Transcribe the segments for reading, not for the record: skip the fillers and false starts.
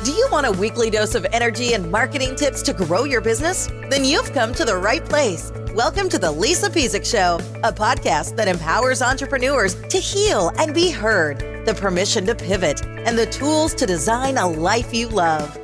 Do you want a weekly dose of energy and marketing tips to grow your business? Then you've come to the right place. Welcome to the Lisa Peasick Show, a podcast that empowers entrepreneurs to heal and be heard, the permission to pivot, and the tools to design a life you love.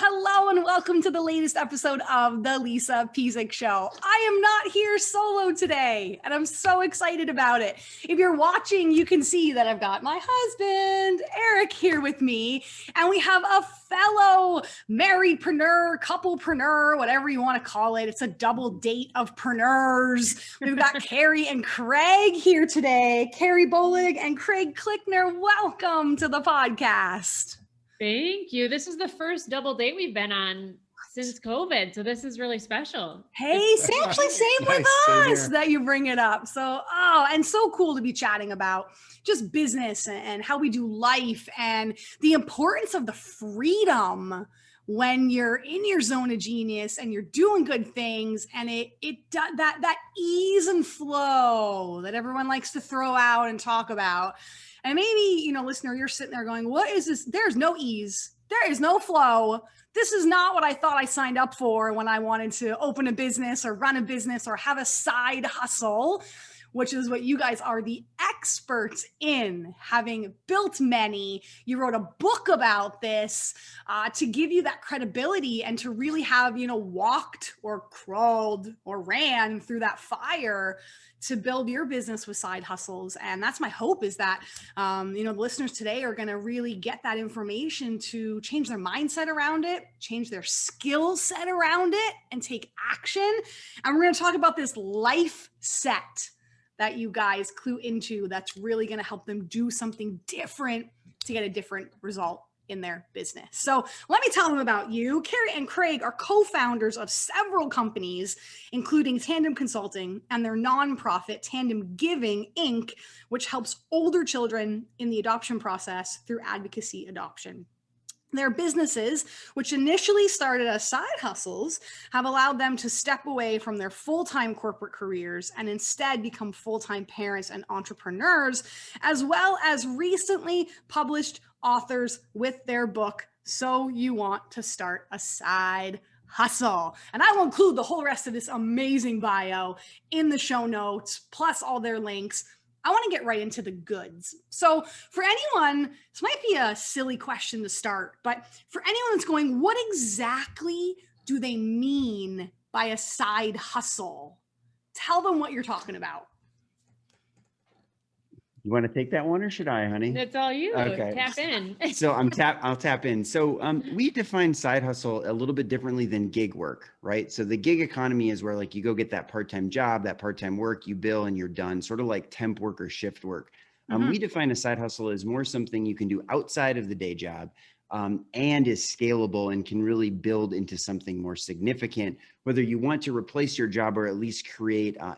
Hello, and welcome to the latest episode of the Lisa Peasick Show. I am not here solo today, and I'm so excited about it. If you're watching, you can see that I've got my husband, Eric, here with me, and we have a fellow marriedpreneur, couplepreneur, whatever you want to call it. It's a double date of preneurs. We've got Carrie and Craig here today. Carrie Bohling and Craig Clickner, welcome to the podcast. Thank you. This is the first double date we've been on since COVID. So this is really special. Hey, same with us that you bring it up. So, and so cool to be chatting about just business and how we do life and the importance of the freedom when you're in your zone of genius and you're doing good things, and that ease and flow that everyone likes to throw out and talk about. And maybe, listener, you're sitting there going, what is this? There's no ease. There is no flow. This is not what I thought I signed up for when I wanted to open a business or run a business or have a side hustle, which is what you guys are the experts in, having built many. You wrote a book about this to give you that credibility and to really have, walked or crawled or ran through that fire to build your business with side hustles. And that's my hope, is that, the listeners today are going to really get that information to change their mindset around it, change their skill set around it, and take action. And we're going to talk about this life set that you guys clue into that's really going to help them do something different to get a different result in their business. So let me tell them about you. Carrie and Craig are co-founders of several companies, including Tandem Consulting and their nonprofit Tandem Giving, Inc., which helps older children in the adoption process through advocacy adoption. Their businesses, which initially started as side hustles, have allowed them to step away from their full-time corporate careers and instead become full-time parents and entrepreneurs, as well as recently published authors with their book, So You Want to Start a Side Hustle. And I will include the whole rest of this amazing bio in the show notes, plus all their links. I want to get right into the goods. So for anyone, this might be a silly question to start, but for anyone that's going, what exactly do they mean by a side hustle? Tell them what you're talking about. You want to take that one, or should I, honey? It's all you. Okay. Tap in. So I'll tap in. So we define side hustle a little bit differently than gig work, right? So the gig economy is where you go get that part-time job, that part-time work, you bill and you're done, sort of like temp work or shift work. We define a side hustle as more something you can do outside of the day job, and is scalable and can really build into something more significant, whether you want to replace your job or at least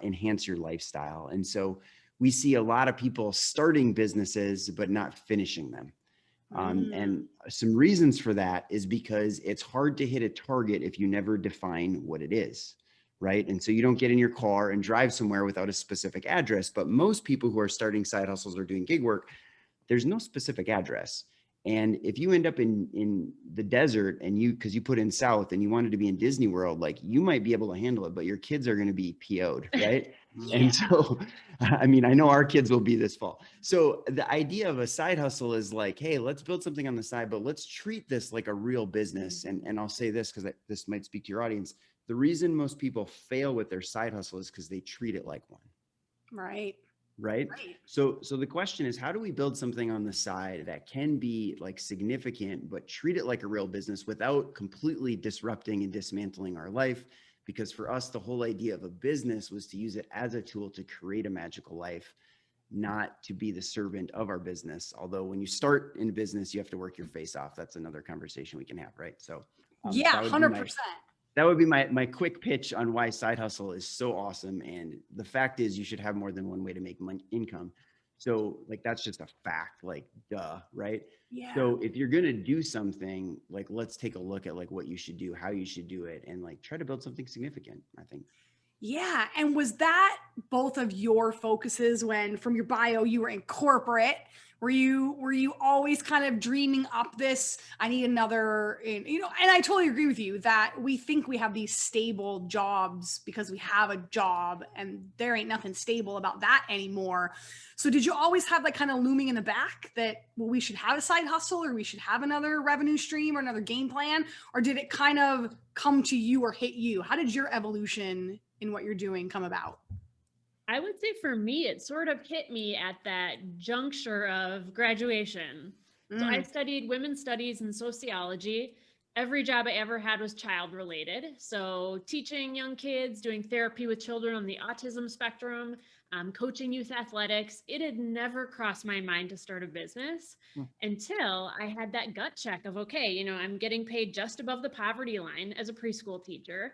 enhance your lifestyle. And so we see a lot of people starting businesses, but not finishing them. And some reasons for that is because it's hard to hit a target if you never define what it is, right? And so you don't get in your car and drive somewhere without a specific address. But most people who are starting side hustles or doing gig work, there's no specific address. And if you end up in the desert and because you put in South and you wanted to be in Disney World, you might be able to handle it, but your kids are going to be PO'd, right? Yeah. And so, I know our kids will be this fall. So the idea of a side hustle is hey, let's build something on the side, but let's treat this like a real business. And I'll say this because this might speak to your audience. The reason most people fail with their side hustle is because they treat it like one. Right. So the question is, how do we build something on the side that can be significant, but treat it like a real business without completely disrupting and dismantling our life? Because for us, the whole idea of a business was to use it as a tool to create a magical life, not to be the servant of our business. Although when you start in business, you have to work your face off. That's another conversation we can have, right? So 100%. That would be my quick pitch on why side hustle is so awesome. And the fact is, you should have more than one way to make income. So that's just a fact, duh, right? Yeah. So if you're going to do something, let's take a look at what you should do, how you should do it, and try to build something significant, I think. Yeah. And was that both of your focuses when from your bio you were in corporate? Were you always kind of dreaming up this, I need another, and I totally agree with you that we think we have these stable jobs because we have a job, and there ain't nothing stable about that anymore. So did you always have that kind of looming in the back that, well, we should have a side hustle, or we should have another revenue stream or another game plan? Or did it kind of come to you or hit you? How did your evolution in what you're doing come about? I would say for me, it sort of hit me at that juncture of graduation. So I studied women's studies and sociology. Every job I ever had was child related. So teaching young kids, doing therapy with children on the autism spectrum, coaching youth athletics. It had never crossed my mind to start a business until I had that gut check of, okay, I'm getting paid just above the poverty line as a preschool teacher.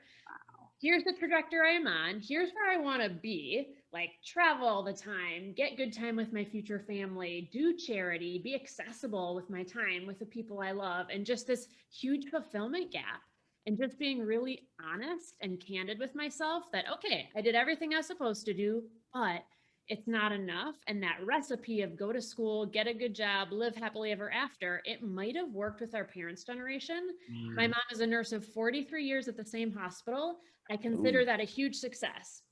Here's the trajectory I'm on. Here's where I want to be, like travel all the time, get good time with my future family, do charity, be accessible with my time with the people I love, and just this huge fulfillment gap. And just being really honest and candid with myself that, okay, I did everything I was supposed to do, but it's not enough. And that recipe of go to school, get a good job, live happily ever after, it might have worked with our parents' generation. My mom is a nurse of 43 years at the same hospital. I consider that a huge success.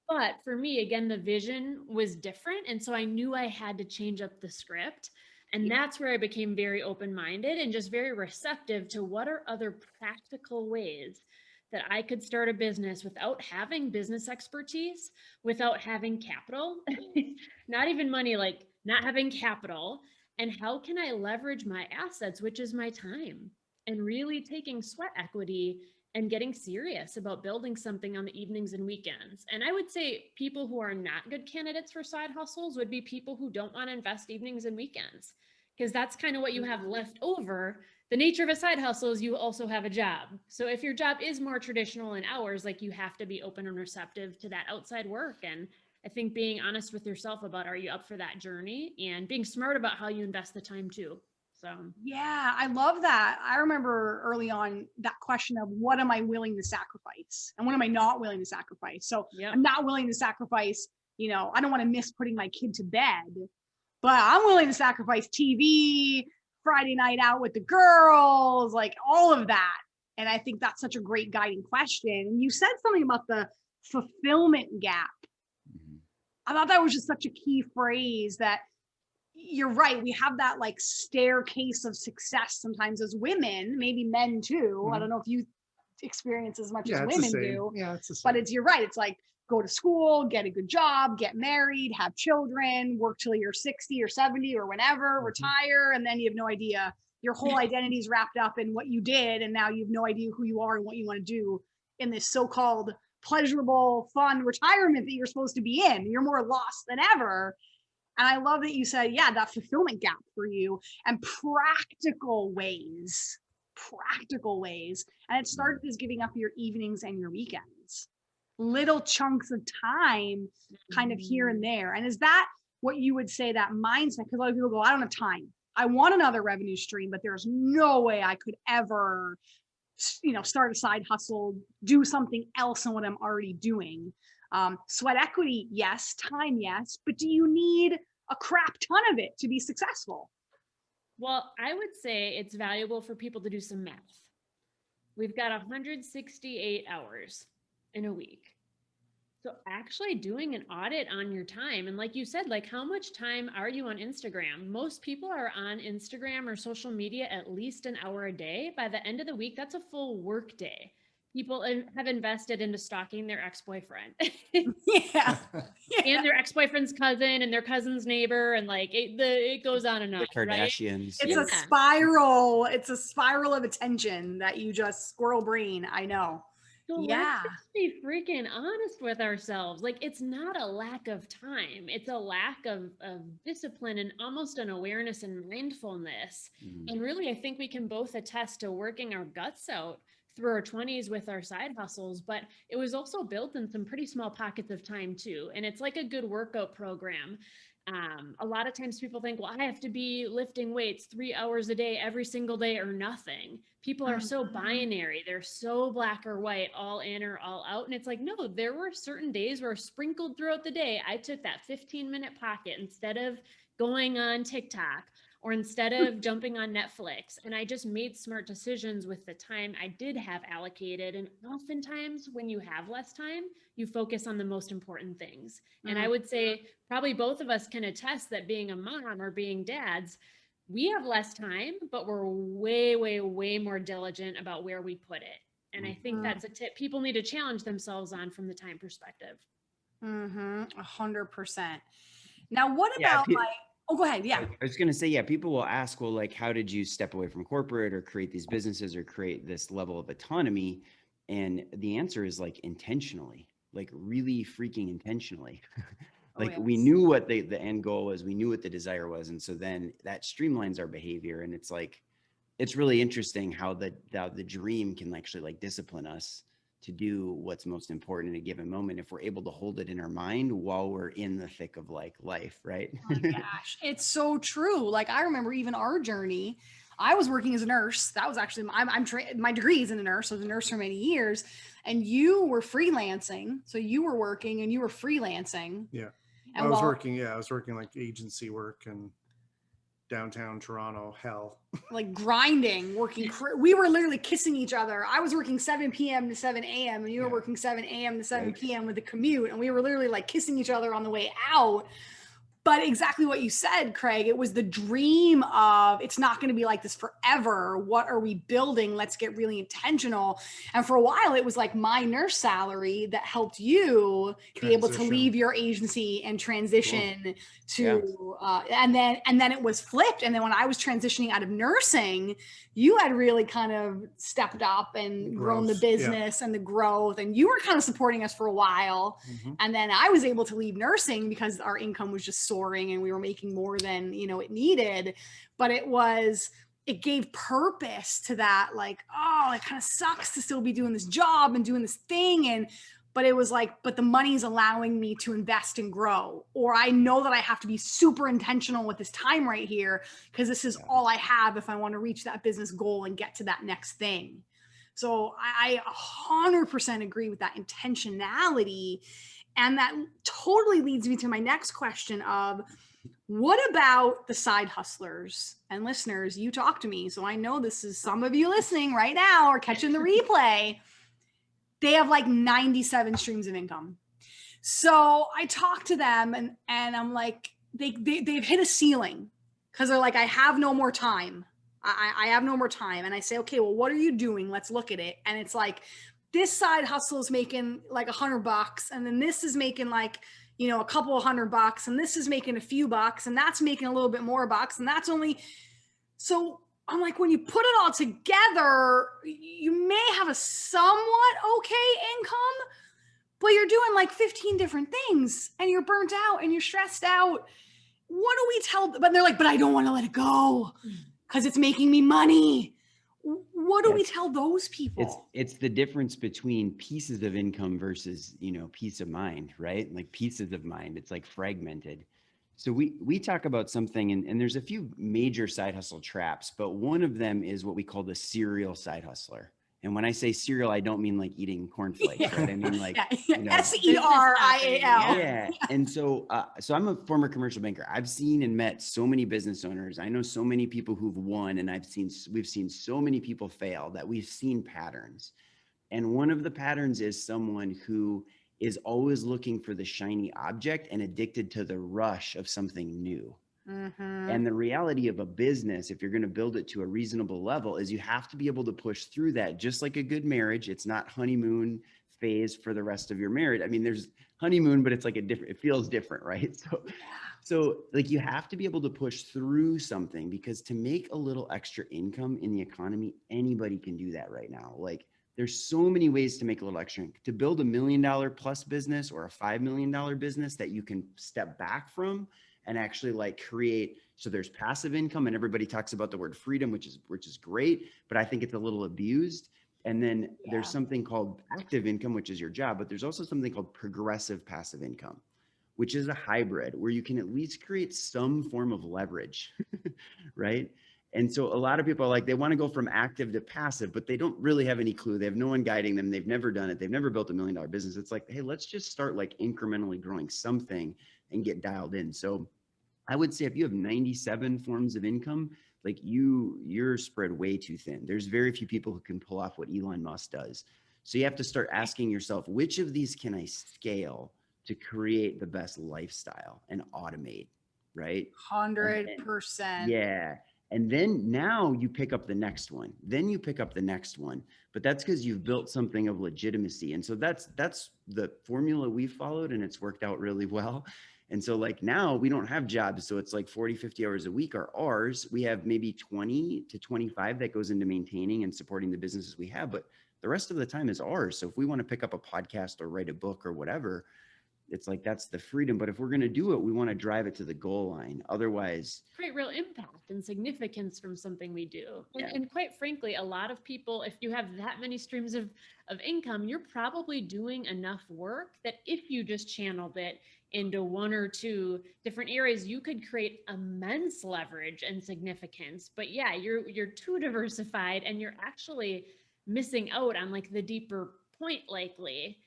But for me, again, the vision was different. And so I knew I had to change up the script. And that's where I became very open-minded and just very receptive to what are other practical ways that I could start a business without having business expertise, without having capital, not even money, like not having capital. And how can I leverage my assets, which is my time, and really taking sweat equity and getting serious about building something on the evenings and weekends. And I would say people who are not good candidates for side hustles would be people who don't want to invest evenings and weekends, because that's kind of what you have left over. The nature of a side hustle is you also have a job. So if your job is more traditional in hours, like you have to be open and receptive to that outside work. And I think being honest with yourself about, are you up for that journey, and being smart about how you invest the time too. So yeah, I love that. I remember early on that question of what am I willing to sacrifice and what am I not willing to sacrifice? So I'm not willing to sacrifice, I don't want to miss putting my kid to bed, but I'm willing to sacrifice TV, Friday night out with the girls, like all of that. And I think that's such a great guiding question. And you said something about the fulfillment gap. I thought that was just such a key phrase, that you're right. We have that like staircase of success sometimes as women, maybe men too. I don't know if you experience as much as women do. Yeah, it's the same. But you're right. It's like go to school, get a good job, get married, have children, work till you're 60 or 70 or whenever, retire, and then you have no idea. Your whole identity is wrapped up in what you did, and now you have no idea who you are and what you want to do in this so-called pleasurable, fun retirement that you're supposed to be in. You're more lost than ever. And I love that you said, that fulfillment gap for you, and practical ways. And it started as giving up your evenings and your weekends, little chunks of time kind of here and there. And is that what you would say, that mindset? Because a lot of people go, I don't have time. I want another revenue stream, but there's no way I could ever, start a side hustle, do something else than what I'm already doing. Sweat equity, yes. Time, yes. But do you need a crap ton of it to be successful? Well, I would say it's valuable for people to do some math. We've got 168 hours in a week. So actually doing an audit on your time, and like you said, like how much time are you on Instagram? Most people are on Instagram or social media at least an hour a day. By the end of the week, that's a full work day. People have invested into stalking their ex-boyfriend. And their ex-boyfriend's cousin and their cousin's neighbor, and like it goes on and on. The Kardashians. Right? It's a spiral. It's a spiral of attention that you just squirrel brain. I know. So let's just be freaking honest with ourselves. Like, it's not a lack of time. It's a lack of discipline and almost an awareness and mindfulness. And really, I think we can both attest to working our guts out through our 20s with our side hustles, but it was also built in some pretty small pockets of time too. And it's like a good workout program. A lot of times people think, well, I have to be lifting weights 3 hours a day, every single day, or nothing. People are so binary. They're so black or white, all in or all out. And it's like, no, there were certain days where sprinkled throughout the day, I took that 15-minute pocket instead of going on TikTok or instead of jumping on Netflix. And I just made smart decisions with the time I did have allocated. And oftentimes when you have less time, you focus on the most important things. And I would say probably both of us can attest that being a mom or being dads, we have less time, but we're way, way, way more diligent about where we put it. And I think that's a tip people need to challenge themselves on from the time perspective. 100%. Now, what about oh, go ahead. Yeah. I was going to say, yeah, people will ask, well, like, how did you step away from corporate or create these businesses or create this level of autonomy? And the answer is like intentionally, like really freaking intentionally. Like we knew what the end goal was. We knew what the desire was. And so then that streamlines our behavior. And it's like, it's really interesting how the dream can actually like discipline us to do what's most important in a given moment if we're able to hold it in our mind while we're in the thick of like life, right? Oh my gosh, it's so true. Like I remember even our journey. I was working as a nurse. That was actually my degree is in a nurse. I was a nurse for many years, and you were freelancing. So you were working and you were freelancing. Yeah, and I was working. Yeah, I was working like agency work and downtown Toronto hell. Like grinding, working. We were literally kissing each other. I was working 7 p.m. to 7 a.m. and you were working 7 a.m. to 7 p.m. with the commute. And we were literally like kissing each other on the way out. But exactly what you said, Craig, it was the dream of it's not going to be like this forever. What are we building? Let's get really intentional. And for a while, it was like my nurse salary that helped you be able to leave your agency and transition to, and then it was flipped. And then when I was transitioning out of nursing, you had really kind of stepped up and grown the business and the growth, and you were kind of supporting us for a while. And then I was able to leave nursing because our income was just soaring and we were making more than, it needed. But it gave purpose to that. Like, oh, it kind of sucks to still be doing this job and doing this thing. But it was like, but the money's allowing me to invest and grow. Or I know that I have to be super intentional with this time right here because this is all I have if I want to reach that business goal and get to that next thing. So I 100% agree with that intentionality. And that totally leads me to my next question of, what about the side hustlers? And listeners, you talk to me. So I know this is some of you listening right now or catching the replay. They have like 97 streams of income. So I talk to them and I'm like, they've hit a ceiling because they're like, I have no more time. I have no more time. And I say, okay, well, what are you doing? Let's look at it. And it's like, this side hustle is making like $100, and then this is making like, a couple of $100, and this is making a few bucks, and that's making a little bit more bucks, and that's only. So I'm like, when you put it all together, you may have a somewhat okay income, but you're doing like 15 different things, and you're burnt out, and you're stressed out. What do we tell? But they're like, but I don't want to let it go because it's making me money. What do we tell those people? It's the difference between pieces of income versus, peace of mind, right? Like pieces of mind, it's like fragmented. So we talk about something, and there's a few major side hustle traps, but one of them is what we call the serial side hustler. And when I say cereal, I don't mean like eating cornflakes, right? I mean like SERIAL. Yeah. And so I'm a former commercial banker. I've seen and met so many business owners. I know so many people who've won, and we've seen so many people fail that we've seen patterns. And one of the patterns is someone who is always looking for the shiny object and addicted to the rush of something new. And the reality of a business, if you're going to build it to a reasonable level, is you have to be able to push through that. Just like a good marriage, it's not honeymoon phase for the rest of your marriage. I mean, there's honeymoon, but it's like it feels different, right? So like you have to be able to push through something, because to make a little extra income in the economy, anybody can do that right now. Like there's so many ways to make a little extra income. To build $1 million plus business or a $5 million business that you can step back from and actually like create. So there's passive income, and everybody talks about the word freedom, which is great, but I think it's a little abused. And then there's something called active income, which is your job, but there's also something called progressive passive income, which is a hybrid where you can at least create some form of leverage, right? And so a lot of people are like, they want to go from active to passive, but they don't really have any clue. They have no one guiding them. They've never done it. They've never built $1 million business. It's like, hey, let's just start like incrementally growing something and get dialed in. So I would say if you have 97 forms of income, like you're spread way too thin. There's very few people who can pull off what Elon Musk does. So you have to start asking yourself, which of these can I scale to create the best lifestyle and automate, right? 100%. Yeah. And then now you pick up the next one. Then you pick up the next one. But that's because you've built something of legitimacy. And so that's the formula we followed, and it's worked out really well. And so like now we don't have jobs. So it's like 40, 50 hours a week are ours. We have maybe 20 to 25 that goes into maintaining and supporting the businesses we have, but the rest of the time is ours. So if we want to pick up a podcast or write a book or whatever, it's like, that's the freedom. But if we're going to do it, we want to drive it to the goal line. Otherwise, create real impact and significance from something we do. Yeah. And quite frankly, a lot of people, if you have that many streams of income, you're probably doing enough work that if you just channeled it into one or two different areas, you could create immense leverage and significance. But yeah, you're too diversified, and you're actually missing out on like the deeper point, likely.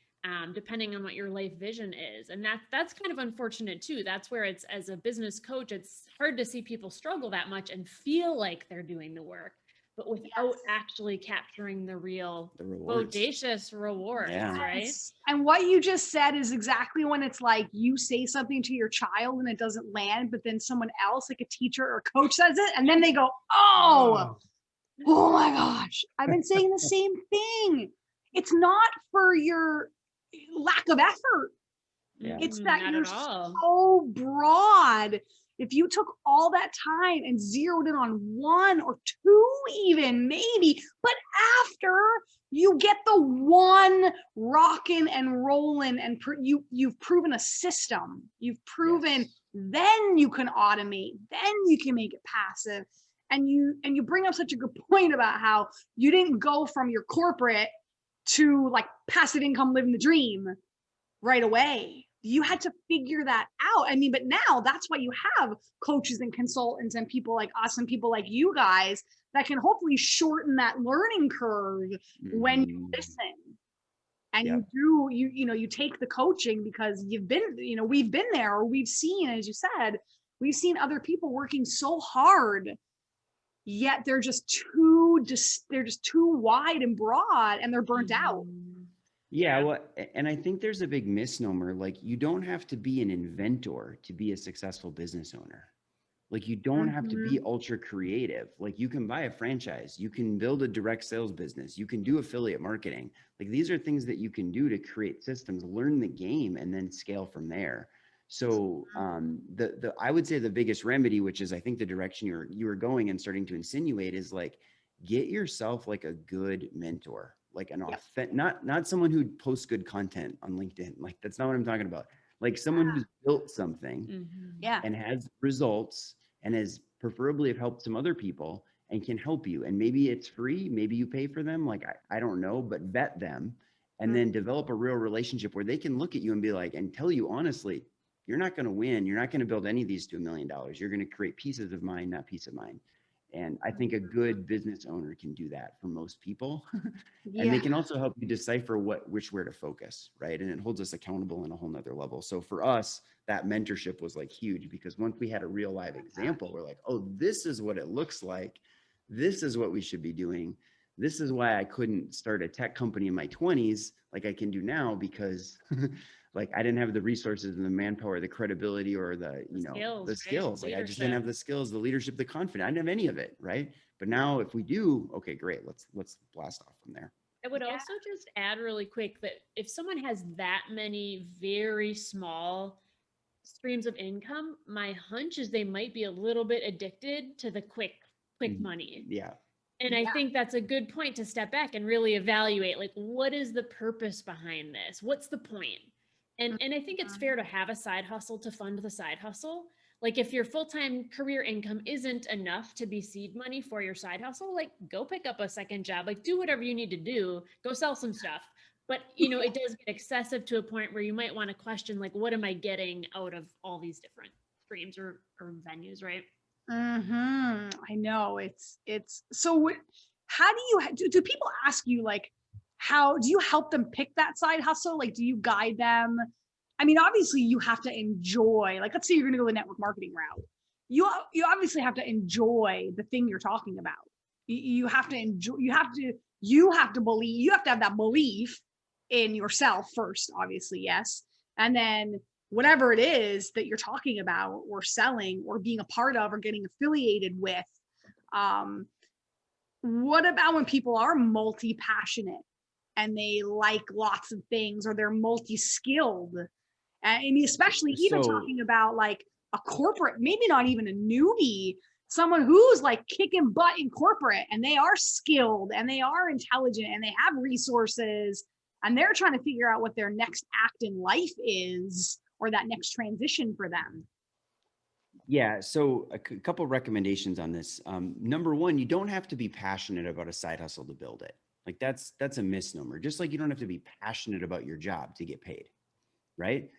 Depending on what your life vision is. And that's kind of unfortunate too. That's where it's, as a business coach, it's hard to see people struggle that much and feel like they're doing the work, but without actually capturing the real rewards. bodacious rewards, Yeah. right? And what you just said is exactly when it's like you say something to your child and it doesn't land, but then someone else, like a teacher or coach, says it, and then they go, oh my gosh, I've been saying the same thing. It's not for your lack of effort. Yeah. It's that Not you're at all. so broad. If you took all that time and zeroed in on one or two, even maybe, but after you get the one rocking and rolling, and you've proven a system, you've proven, Yes. then you can automate, then you can make it passive. And you bring up such a good point about how you didn't go from your corporate to like passive income, living the dream right away. You had to figure that out. I mean, but now that's why you have coaches and consultants and people like us and people like you guys that can hopefully shorten that learning curve when you listen. And Yep. you take the coaching because you've been, we've been there, or we've seen, as you said, we've seen other people working so hard, yet they're just too wide and broad, and they're burnt out. Yeah, well, and I think there's a big misnomer. Like, you don't have to be an inventor to be a successful business owner. Like, you don't have to be ultra creative. Like, you can buy a franchise, you can build a direct sales business, you can do affiliate marketing. Like, these are things that you can do to create systems, learn the game, and then scale from there. So I would say the biggest remedy, which is I think the direction you were going and starting to insinuate, is like, get yourself like a good mentor, like an authentic, not someone who posts good content on LinkedIn. Like, that's not what I'm talking about. Like someone who's built something and has results and has preferably have helped some other people and can help you. And maybe it's free, maybe you pay for them. Like, I don't know, but vet them and then develop a real relationship where they can look at you and be like, and tell you honestly, you're not going to win. You're not going to build any of these to $1 million. You're going to create pieces of mind, not peace of mind. And I think a good business owner can do that for most people. And they can also help you decipher which where to focus, right? And it holds us accountable in a whole nother level. So for us, that mentorship was like huge, because once we had a real live example, we're like, oh, this is what it looks like. This is what we should be doing. This is why I couldn't start a tech company in my 20s like I can do now, because like I didn't have the resources and the manpower, the credibility, or the skills. Like, I just didn't have the skills, the leadership, the confidence. I didn't have any of it, right? But now if we do, okay, great. Let's blast off from there. I would also just add really quick that if someone has that many very small streams of income, my hunch is they might be a little bit addicted to the quick money. Yeah. And I think that's a good point to step back and really evaluate, like, what is the purpose behind this? What's the point? And I think it's fair to have a side hustle to fund the side hustle. Like, if your full-time career income isn't enough to be seed money for your side hustle, like, go pick up a second job, like, do whatever you need to do, go sell some stuff. But, you know, it does get excessive to a point where you might want to question, like, what am I getting out of all these different streams or venues, right? I know it's so. How do you do people ask you like, how do you help them pick that side hustle? Like, do you guide them? I mean, obviously you have to enjoy, like, let's say you're going to go the network marketing route. You obviously have to enjoy the thing you're talking about. You have to enjoy, you have to believe, you have to have that belief in yourself first, obviously, yes. And then whatever it is that you're talking about or selling or being a part of or getting affiliated with. What about when people are multi-passionate and they like lots of things, or they're multi-skilled? I mean, especially even So talking about like a corporate, maybe not even a newbie, someone who's like kicking butt in corporate and they are skilled and they are intelligent and they have resources and they're trying to figure out what their next act in life is, or that next transition for them. yeah, so a couple recommendations on this. Number one, you don't have to be passionate about a side hustle to build it. Like that's a misnomer. Just like you don't have to be passionate about your job to get paid, right?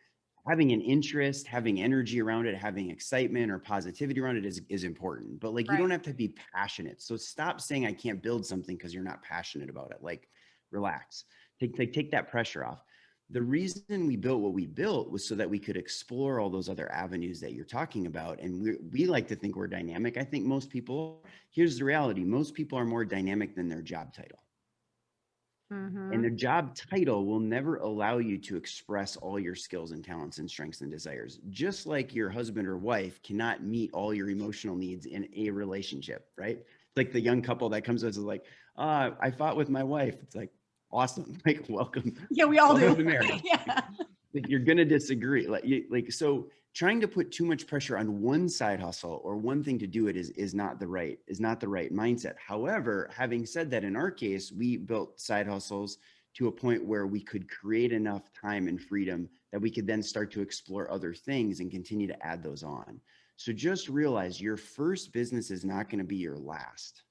Having an interest, having energy around it, having excitement or positivity around it is important. But like you don't have to be passionate. So stop saying I can't build something because you're not passionate about it. Like relax. Take that pressure off. The reason we built what we built was so that we could explore all those other avenues that you're talking about. And we like to think we're dynamic. I think most people, here's the reality. Most people are more dynamic than their job title. And the job title will never allow you to express all your skills and talents and strengths and desires. Just like your husband or wife cannot meet all your emotional needs in a relationship, right? Like the young couple that comes to us is like, I fought with my wife. It's like, awesome. Like, welcome. Yeah, we all do. To marriage. Yeah. Like, you're going to disagree. So trying to put too much pressure on one side hustle or one thing to do it is not the right mindset. However, having said that, in our case, we built side hustles to a point where we could create enough time and freedom that we could then start to explore other things and continue to add those on. So just realize your first business is not going to be your last.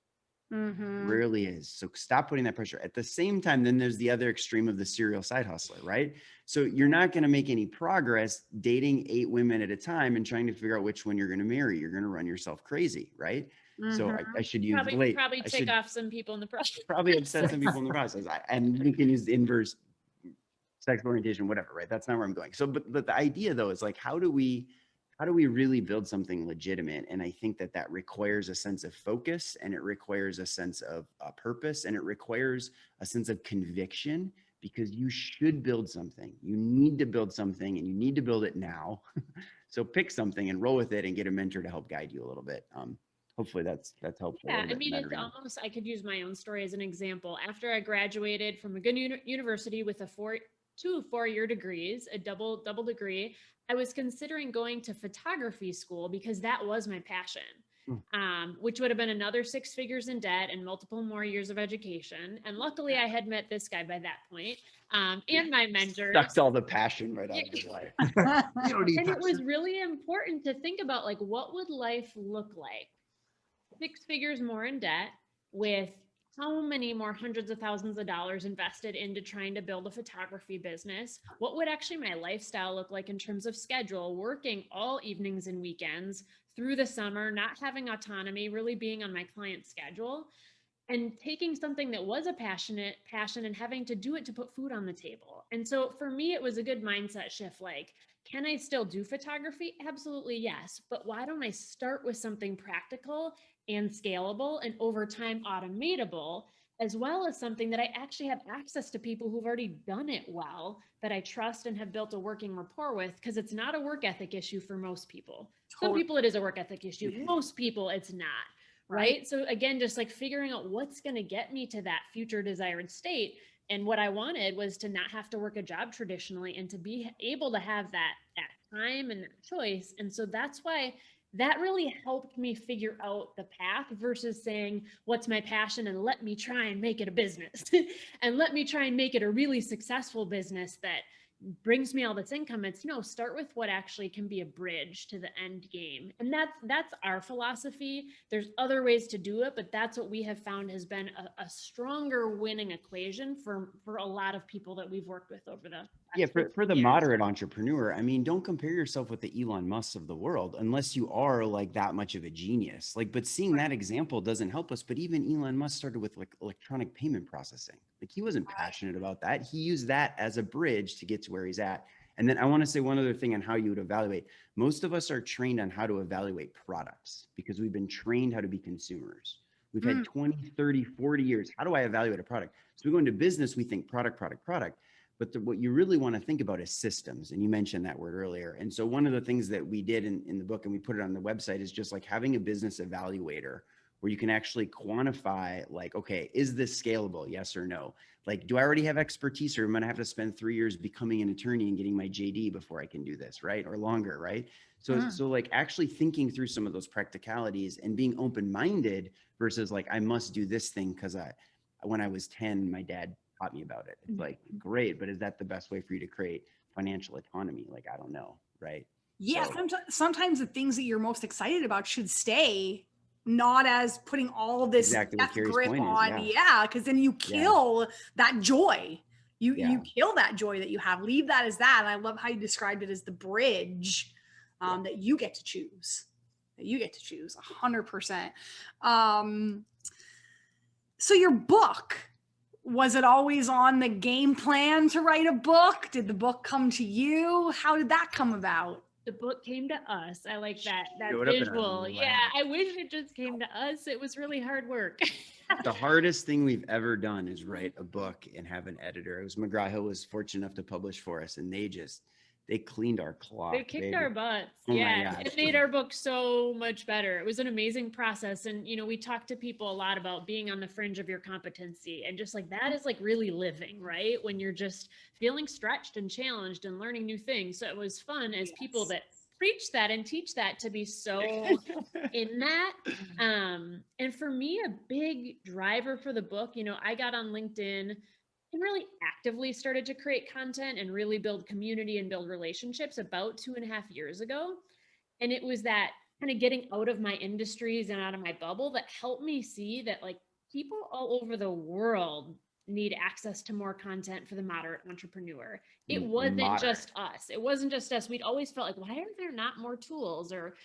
Rarely is. So stop putting that pressure. At the same time, then there's the other extreme of the serial side hustler, right? So you're not going to make any progress dating 8 women at a time and trying to figure out which one you're going to marry. You're going to run yourself crazy, right? So I should use probably tick off some people in the process. Probably upset some people in the process. And we can use the inverse sexual orientation, whatever, right? That's not where I'm going. So, but the idea though is like, how do we really build something legitimate? And I think that requires a sense of focus, and it requires a sense of purpose, and it requires a sense of conviction, because you should build something. You need to build something, and you need to build it now. So pick something and roll with it and get a mentor to help guide you a little bit. Hopefully that's helpful. Yeah, I mean, it's almost, I could use my own story as an example. After I graduated from a good university with two 4-year degrees, a double degree, I was considering going to photography school because that was my passion, which would have been another 6 figures in debt and multiple more years of education. And luckily I had met this guy by that point, and my mentor. Sucked all the passion right out of his life. And it was really important to think about, like, what would life look like? 6 figures more in debt, with how many more hundreds of thousands of dollars invested into trying to build a photography business? What would actually my lifestyle look like in terms of schedule, working all evenings and weekends through the summer, not having autonomy, really being on my client's schedule, and taking something that was a passion and having to do it to put food on the table. And so for me, it was a good mindset shift. Like, can I still do photography? Absolutely, yes. But why don't I start with something practical and scalable and over time automatable, as well as something that I actually have access to people who've already done it well, that I trust and have built a working rapport with, because it's not a work ethic issue for most people. Some people it is a work ethic issue. Most people it's not. Right. So again, just like figuring out what's going to get me to that future desired state. And what I wanted was to not have to work a job traditionally and to be able to have that time and that choice. And so that's why that really helped me figure out the path versus saying, what's my passion? And let me try and make it a business and let me try and make it a really successful business that brings me all this income. It's no, start with what actually can be a bridge to the end game. And that's our philosophy. There's other ways to do it, but that's what we have found has been a stronger winning equation for a lot of people that we've worked with over the for the years. moderate entrepreneur, I mean, don't compare yourself with the Elon Musks of the world unless you are like that much of a genius. Like, but seeing that example doesn't help us. But even Elon Musk started with like electronic payment processing. Like, he wasn't passionate about that. He used that as a bridge to get to where he's at. And then I want to say one other thing on how you would evaluate. Most of us are trained on how to evaluate products because we've been trained how to be consumers. We've had 20, 30, 40 years. How do I evaluate a product? So we go into business, we think product, product, product. But what you really want to think about is systems. And you mentioned that word earlier. And so one of the things that we did in the book, and we put it on the website, is just like having a business evaluator where you can actually quantify like, okay, is this scalable? Yes or no? Like, do I already have expertise, or am I going to have to spend 3 years becoming an attorney and getting my JD before I can do this, right? Or longer, right? So like actually thinking through some of those practicalities and being open-minded versus like, I must do this thing because when I was 10, my dad taught me about it. It's like, great, but is that the best way for you to create financial autonomy? Like, I don't know, right? Yeah, sometimes the things that you're most excited about should stay, not as putting all this Exactly what death Carrie's grip point is, on. Yeah, because then you kill that joy. You kill that joy that you have. Leave that as that. And I love how you described it as the bridge that you get to choose. That you get to choose 100%. So your book, was it always on the game plan to write a book? Did the book come to you? How did that come about? The book came to us. I like that Showed up in our visual. Yeah, lap. I wish it just came to us. It was really hard work. The hardest thing we've ever done is write a book and have an editor. It was McGraw-Hill was fortunate enough to publish for us, and they cleaned our cloth. They kicked our butts. Oh my Yeah, gosh. it made our book so much better. It was an amazing process. And, we talk to people a lot about being on the fringe of your competency, and just like that is like really living, right? When you're just feeling stretched and challenged and learning new things. So it was fun as people that preach that and teach that to be so in that. And for me, a big driver for the book, I got on LinkedIn and really actively started to create content and really build community and build relationships about 2.5 years ago. And it was that kind of getting out of my industries and out of my bubble that helped me see that like people all over the world need access to more content for the moderate entrepreneur. It wasn't just us. It wasn't just us. We'd always felt like, why are there not more tools or,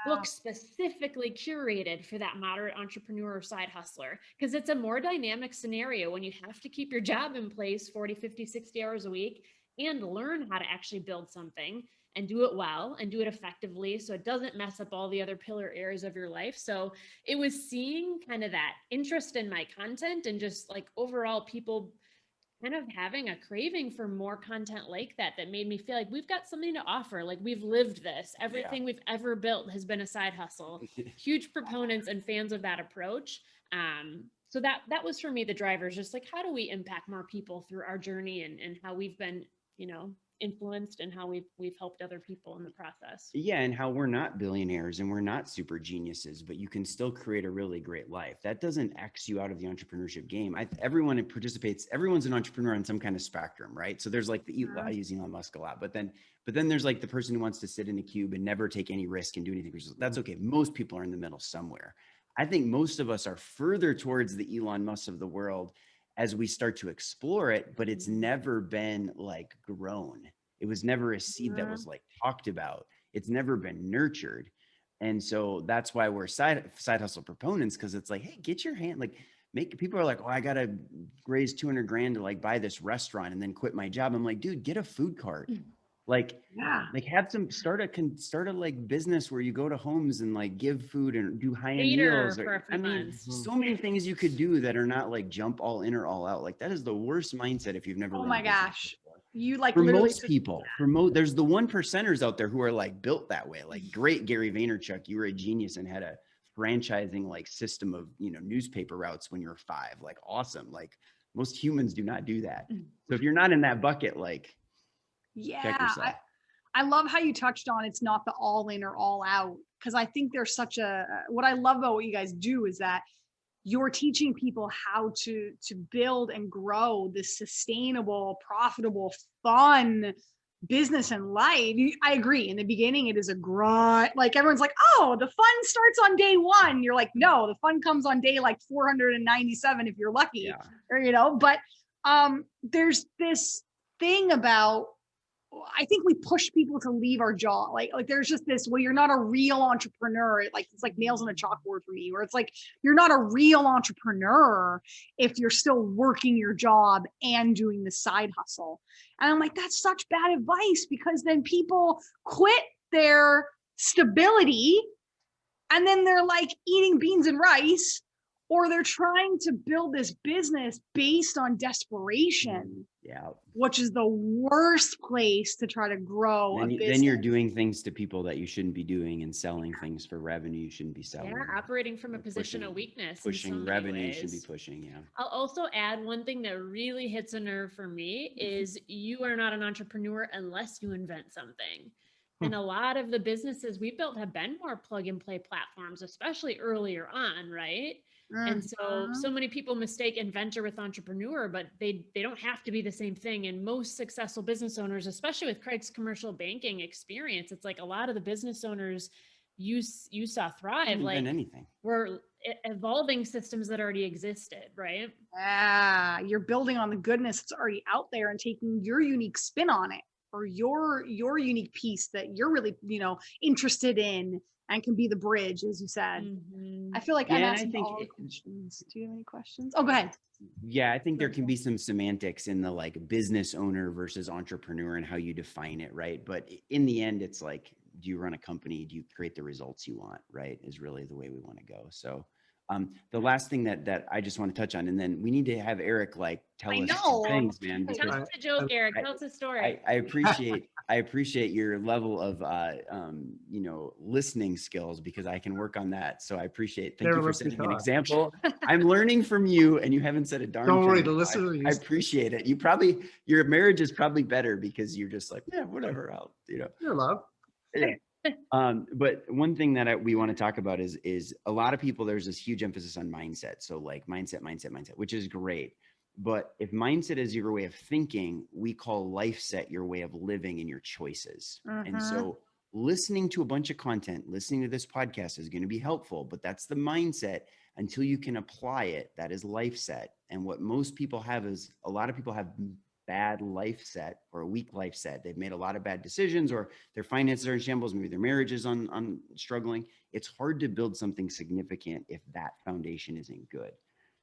books specifically curated for that moderate entrepreneur or side hustler? Because it's a more dynamic scenario when you have to keep your job in place 40, 50, 60 hours a week and learn how to actually build something and do it well and do it effectively so it doesn't mess up all the other pillar areas of your life. So it was seeing kind of that interest in my content and just like overall people kind of having a craving for more content like that made me feel like we've got something to offer. Like we've lived this. Everything we've ever built has been a side hustle. Huge proponents and fans of that approach. So that was for me the drivers, just like how do we impact more people through our journey and how we've been, influenced and how we've helped other people in the process. Yeah, and how we're not billionaires and we're not super geniuses, but you can still create a really great life. That doesn't X you out of the entrepreneurship game. Everyone participates. Everyone's an entrepreneur on some kind of spectrum, right? So there's like I use Elon Musk a lot, but then there's like the person who wants to sit in a cube and never take any risk and do anything. That's okay. Most people are in the middle somewhere. I think most of us are further towards the Elon Musk of the world as we start to explore it, but it's never been like grown. It was never a seed that was like talked about. It's never been nurtured. And so that's why we're side hustle proponents. Cause it's like, hey, get your hand, like people are like, oh, I got to raise 200 grand to like buy this restaurant and then quit my job. I'm like, dude, get a food cart. Like have start a like business where you go to homes and like give food and do high-end meals. So many things you could do that are not like jump all in or all out. Like that is the worst mindset if you've never. Oh my gosh. You like for most people, there's the 1%ers out there who are like built that way. Like great Gary Vaynerchuk, you were a genius and had a franchising like system of, newspaper routes when you were 5, like awesome. Like most humans do not do that. So if you're not in that bucket, like, I love how you touched on it's not the all in or all out, because I think there's what I love about what you guys do is that you're teaching people how to build and grow this sustainable, profitable, fun business and life. I agree. In the beginning, it is a grind. Like everyone's like, oh, the fun starts on day one. You're like, no, the fun comes on day like 497 if you're lucky, or, but there's this thing about, I think we push people to leave our job. Like there's just this, well, you're not a real entrepreneur. Like it's like nails on a chalkboard for me, where it's like, you're not a real entrepreneur if you're still working your job and doing the side hustle. And I'm like, that's such bad advice, because then people quit their stability and then they're like eating beans and rice, or they're trying to build this business based on desperation. Yeah. Which is the worst place to try to grow a business. Then you're doing things to people that you shouldn't be doing, and selling things for revenue you shouldn't be selling. Yeah, operating from a position of weakness. Pushing revenue you should be pushing, yeah. I'll also add one thing that really hits a nerve for me is you are not an entrepreneur unless you invent something. And a lot of the businesses we built have been more plug and play platforms, especially earlier on, right? And so many people mistake inventor with entrepreneur, but they don't have to be the same thing. And most successful business owners, especially with Craig's commercial banking experience, it's like a lot of the business owners you saw thrive, like anything. We're evolving systems that already existed, right? Yeah, you're building on the goodness that's already out there and taking your unique spin on it, or your unique piece that you're really, interested in, and can be the bridge, as you said. I feel like I'm asking all the questions. Do you have any questions? Oh, go ahead. Yeah, I think there can be some semantics in the like business owner versus entrepreneur and how you define it, right? But in the end, it's like, do you run a company? Do you create the results you want, right? Is really the way we want to go. So the last thing that I just want to touch on, and then we need to have Eric like tell us some things, man. Tell us a joke, Eric. Tell us a story. I appreciate your level of listening skills, because I can work on that. So I appreciate. Thank you for setting an example. I'm learning from you, and you haven't said a darn thing. Don't worry, the listeners. I appreciate it. Your marriage is probably better because you're just like, yeah, whatever. Your love. Yeah. But one thing that we want to talk about is a lot of people, there's this huge emphasis on mindset. So like mindset, which is great. But if mindset is your way of thinking, we call life set your way of living and your choices. And so listening to a bunch of content, listening to this podcast is going to be helpful, but that's the mindset until you can apply it. That is life set. And what most people have is a lot of people have bad life set or a weak life set. They've made a lot of bad decisions, or their finances are in shambles. Maybe their marriage is on struggling. It's hard to build something significant if that foundation isn't good.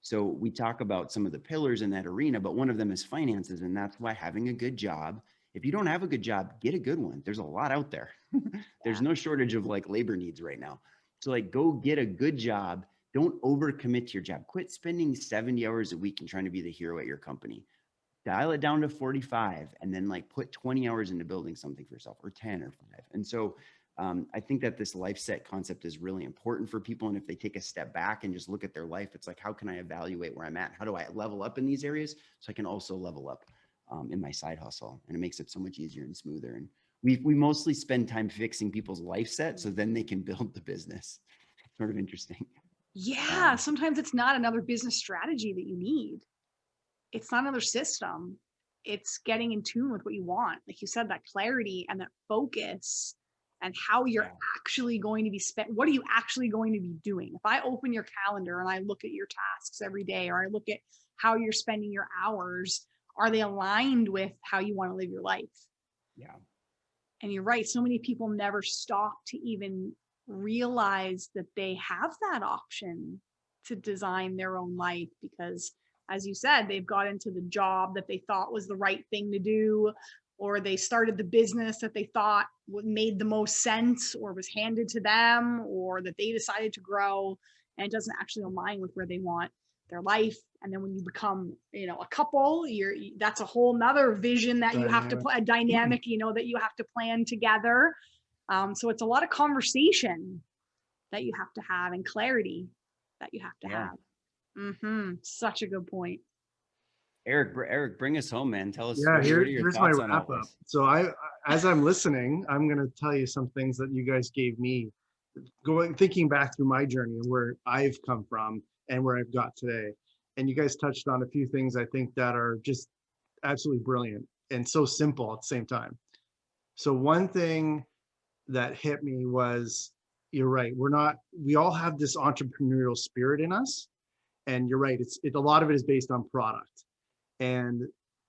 So we talk about some of the pillars in that arena, but one of them is finances. And that's why having a good job, if you don't have a good job, get a good one. There's a lot out there. There's no shortage of like labor needs right now. So like go get a good job. Don't overcommit to your job. Quit spending 70 hours a week and trying to be the hero at your company. Dial it down to 45 and then like put 20 hours into building something for yourself, or 10 or 5. And so I think that this life set concept is really important for people. And if they take a step back and just look at their life, it's like, how can I evaluate where I'm at? How do I level up in these areas so I can also level up in my side hustle? And it makes it so much easier and smoother. And we mostly spend time fixing people's life set so then they can build the business. Sort of interesting. Yeah, sometimes it's not another business strategy that you need. It's not another system. It's getting in tune with what you want. Like you said, that clarity and that focus, and how you're actually going to be spent. What are you actually going to be doing? If I open your calendar and I look at your tasks every day, or I look at how you're spending your hours, are they aligned with how you want to live your life? Yeah. And you're right. So many people never stop to even realize that they have that option to design their own life, because as you said, they've got into the job that they thought was the right thing to do, or they started the business that they thought made the most sense, or was handed to them, or that they decided to grow, and it doesn't actually align with where they want their life. And then when you become, a couple, that's a whole nother vision that you have to a dynamic, that you have to plan together. So it's a lot of conversation that you have to have, and clarity that you have to have. Such a good point. Eric, bring us home, man. Tell us. Yeah, here's my wrap up. So as I'm listening, I'm going to tell you some things that you guys gave me, thinking back through my journey and where I've come from, and where I've got today. And you guys touched on a few things I think that are just absolutely brilliant and so simple at the same time. So one thing that hit me was, you're right, we all have this entrepreneurial spirit in us. And you're right, a lot of it is based on product. And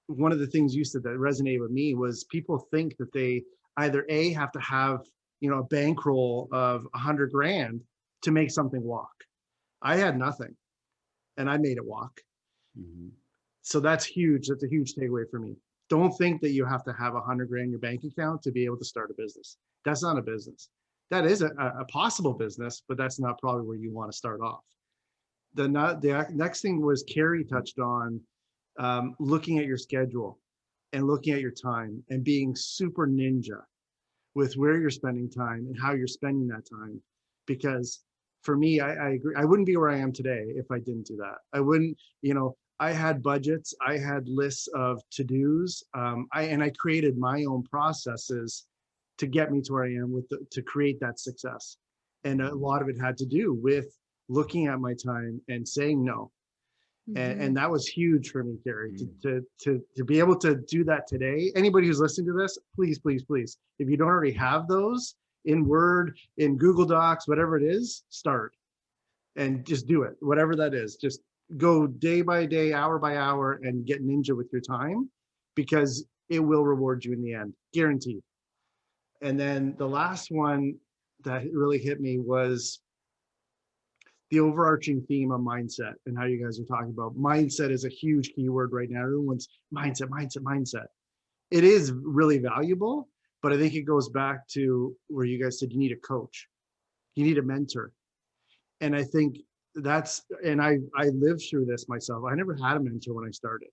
one of the things you said that resonated with me was people think that they either have to have, a bankroll of 100 grand to make something walk. I had nothing and I made it walk. Mm-hmm. So that's huge. That's a huge takeaway for me. Don't think that you have to have 100 grand in your bank account to be able to start a business. That's not a business. That is a possible business, but that's not probably where you want to start off. The next thing was Carrie touched on, looking at your schedule and looking at your time and being super ninja with where you're spending time and how you're spending that time. Because for me, I agree, I wouldn't be where I am today if I didn't do that. I wouldn't, I had budgets, I had lists of to-dos, I created my own processes to get me to where I am to create that success. And a lot of it had to do with looking at my time and saying no. And that was huge for me, Carrie, to be able to do that today. Anybody who's listening to this, please, please, please, if you don't already have those in Word, in Google Docs, whatever it is, start and just do it. Whatever that is, just go day by day, hour by hour, and get ninja with your time, because it will reward you in the end, guaranteed. And then the last one that really hit me was the overarching theme of mindset, and how you guys are talking about mindset is a huge keyword right now. Everyone's mindset. It is really valuable, but I think it goes back to where you guys said you need a coach, you need a mentor. And I think I lived through this myself. I never had a mentor when I started,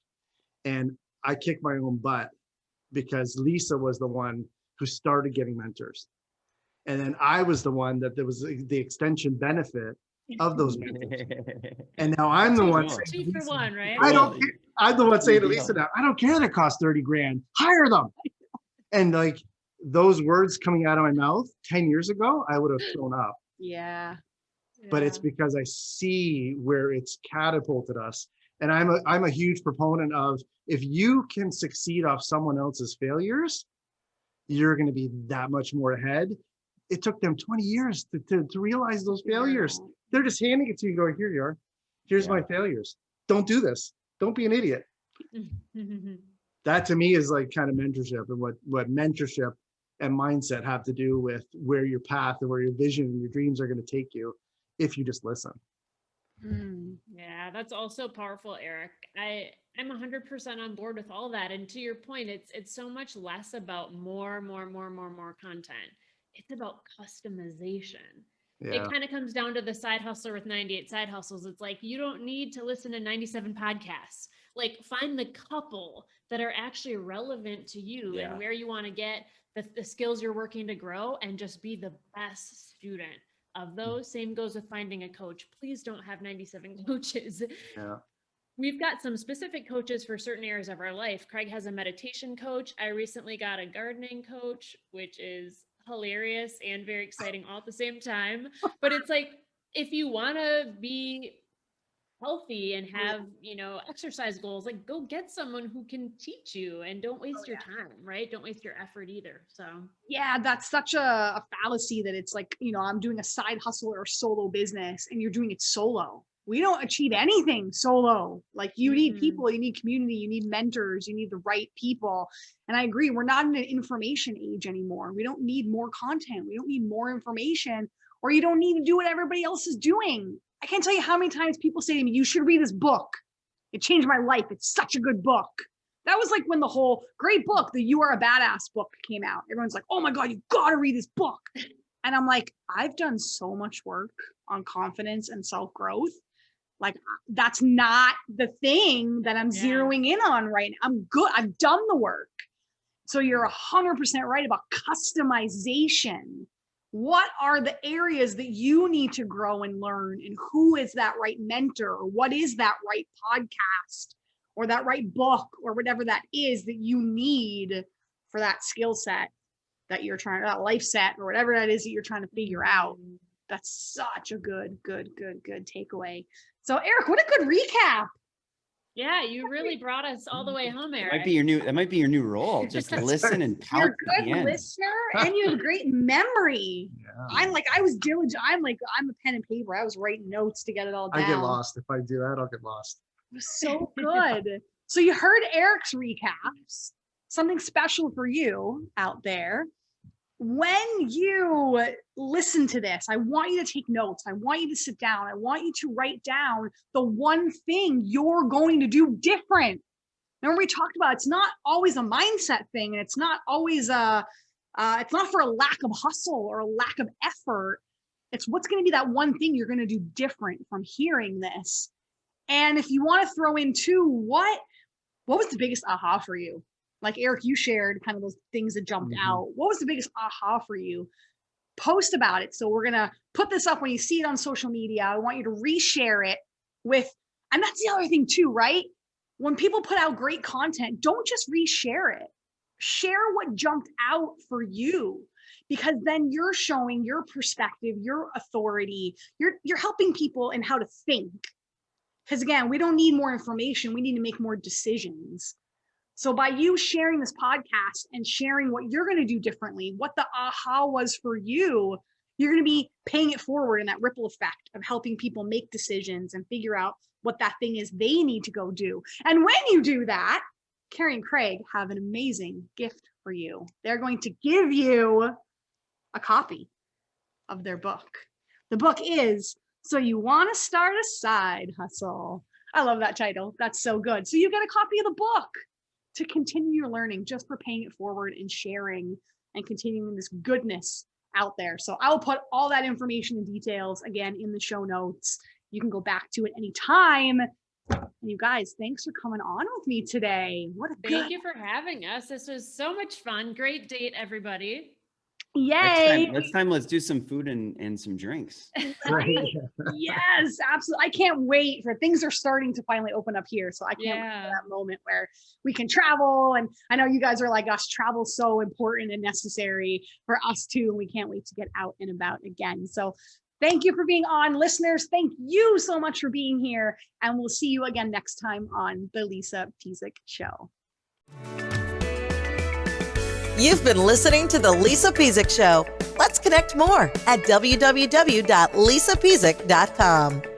and I kicked my own butt because Lisa was the one who started getting mentors. And then I was the one that there was the extension benefit of those mentors. And now I'm the one saying, 2 for 1, right? I'm the one saying to Lisa now, I don't care that it costs 30 grand, hire them. And like those words coming out of my mouth 10 years ago, I would have thrown up. Yeah. But it's because I see where it's catapulted us. And I'm a huge proponent of, if you can succeed off someone else's failures, you're going to be that much more ahead. It took them 20 years to realize those failures. Yeah. They're just handing it to you going, here you are. Here's my failures. Don't do this. Don't be an idiot. That to me is like kind of mentorship, and what mentorship and mindset have to do with where your path and where your vision and your dreams are going to take you if you just listen. Yeah, that's also powerful, Eric. I'm 100% on board with all that. And to your point, it's so much less about more content. It's about customization. Yeah. It kind of comes down to the side hustler with 98 side hustles. It's like, you don't need to listen to 97 podcasts. Like, find the couple that are actually relevant to you and where you want to get the skills you're working to grow, and just be the best student of those. Same goes with finding a coach. Please don't have 97 coaches. Yeah. We've got some specific coaches for certain areas of our life. Craig has a meditation coach. I recently got a gardening coach, which is hilarious and very exciting all at the same time. But it's like, if you want to be healthy and have, exercise goals, like, go get someone who can teach you, and don't waste your time, right? Don't waste your effort either. So yeah, that's such a fallacy that it's like, I'm doing a side hustle or solo business, and you're doing it solo. We don't achieve anything solo. Like, you need people, you need community, you need mentors, you need the right people. And I agree, we're not in an information age anymore. We don't need more content. We don't need more information, or you don't need to do what everybody else is doing. I can't tell you how many times people say to me, you should read this book. It changed my life. It's such a good book. That was like when the whole great book, the You Are a Badass book, came out. Everyone's like, oh my God, you got to read this book. And I'm like, I've done so much work on confidence and self-growth. Like, that's not the thing that I'm zeroing in on right now. I'm good. I've done the work. So you're 100% right about customization. What are the areas that you need to grow and learn, and who is that right mentor, or what is that right podcast, or that right book, or whatever that is that you need for that skill set that you're trying, that life set, or whatever that is that you're trying to figure out. That's such a good takeaway. So Eric, what a good recap. Yeah, you really brought us all the way home, Eric. That might be your new role. Just listen and You're pout a at the good end. listener and you have a great memory. Yeah. I was diligent. I'm a pen and paper. I was writing notes to get it all down. I get lost. If I do that, I'll get lost. It was so good. So you heard Eric's recaps, something special for you out there. When you listen to this, I want you to take notes. I want you to sit down. I want you to write down the one thing you're going to do different. Remember we talked about it's not always a mindset thing, and it's not always it's not for a lack of hustle or a lack of effort. It's what's going to be that one thing you're going to do different from hearing this. And if you want to throw in too, what was the biggest aha for you? Like Eric, you shared kind of those things that jumped out. What was the biggest aha for you? Post about it. So we're going to put this up when you see it on social media. I want you to reshare it with, and that's the other thing too, right? When people put out great content, don't just reshare it. Share what jumped out for you, because then you're showing your perspective, your authority. You're helping people in how to think. Because again, we don't need more information. We need to make more decisions. So by you sharing this podcast and sharing what you're going to do differently, what the aha was for you, you're going to be paying it forward in that ripple effect of helping people make decisions and figure out what that thing is they need to go do. And when you do that, Carrie and Craig have an amazing gift for you. They're going to give you a copy of their book. The book is So You Want to Start a Side Hustle. I love that title. That's so good. So you get a copy of the book to continue your learning just for paying it forward and sharing and continuing this goodness out there. So I will put all that information and details again in the show notes. You can go back to it anytime. And you guys, thanks for coming on with me today. Thank you for having us. This was so much fun. Great date, everybody. Yay. Next time, let's do some food and some drinks. Right? Yes, absolutely. I can't wait for things are starting to finally open up here. So I can't wait for that moment where we can travel. And I know you guys are like us, travel's so important and necessary for us too. And we can't wait to get out and about again. So thank you for being on, listeners. Thank you so much for being here. And we'll see you again next time on The Lisa Pizik Show. You've been listening to The Lisa Pizik Show. Let's connect more at www.lisapizik.com.